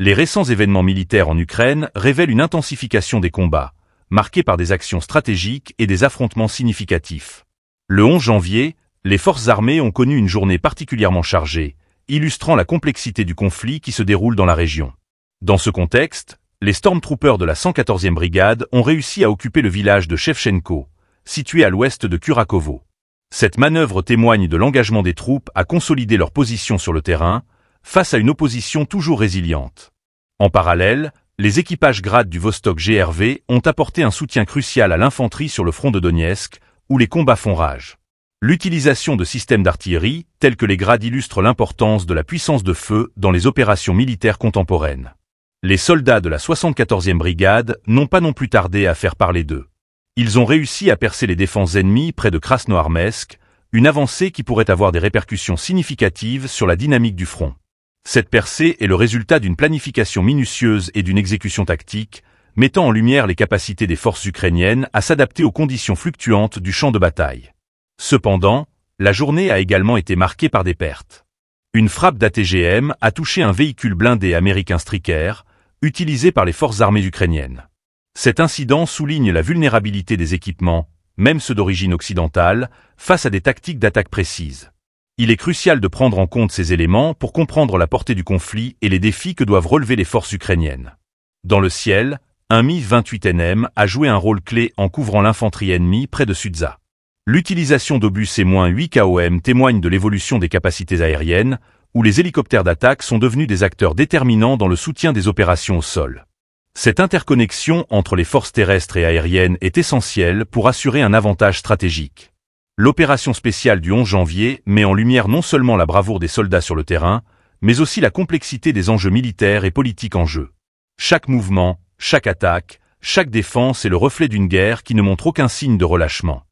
Les récents événements militaires en Ukraine révèlent une intensification des combats, marqués par des actions stratégiques et des affrontements significatifs. Le 11 janvier, les forces armées ont connu une journée particulièrement chargée, illustrant la complexité du conflit qui se déroule dans la région. Dans ce contexte, les Stormtroopers de la 114e brigade ont réussi à occuper le village de Shevchenko, situé à l'ouest de Kurakovo. Cette manœuvre témoigne de l'engagement des troupes à consolider leur position sur le terrain, face à une opposition toujours résiliente. En parallèle, les équipages Grad du Vostok GRV ont apporté un soutien crucial à l'infanterie sur le front de Donetsk, où les combats font rage. L'utilisation de systèmes d'artillerie, tels que les Grad, illustre l'importance de la puissance de feu dans les opérations militaires contemporaines. Les soldats de la 74e brigade n'ont pas non plus tardé à faire parler d'eux. Ils ont réussi à percer les défenses ennemies près de Krasnoarmeysk, une avancée qui pourrait avoir des répercussions significatives sur la dynamique du front. Cette percée est le résultat d'une planification minutieuse et d'une exécution tactique, mettant en lumière les capacités des forces ukrainiennes à s'adapter aux conditions fluctuantes du champ de bataille. Cependant, la journée a également été marquée par des pertes. Une frappe d'ATGM a touché un véhicule blindé américain Stryker, utilisé par les forces armées ukrainiennes. Cet incident souligne la vulnérabilité des équipements, même ceux d'origine occidentale, face à des tactiques d'attaque précises. Il est crucial de prendre en compte ces éléments pour comprendre la portée du conflit et les défis que doivent relever les forces ukrainiennes. Dans le ciel, un Mi-28NM a joué un rôle clé en couvrant l'infanterie ennemie près de Sudza. L'utilisation d'obus C-8 KOM témoigne de l'évolution des capacités aériennes, où les hélicoptères d'attaque sont devenus des acteurs déterminants dans le soutien des opérations au sol. Cette interconnexion entre les forces terrestres et aériennes est essentielle pour assurer un avantage stratégique. L'opération spéciale du 11 janvier met en lumière non seulement la bravoure des soldats sur le terrain, mais aussi la complexité des enjeux militaires et politiques en jeu. Chaque mouvement, chaque attaque, chaque défense est le reflet d'une guerre qui ne montre aucun signe de relâchement.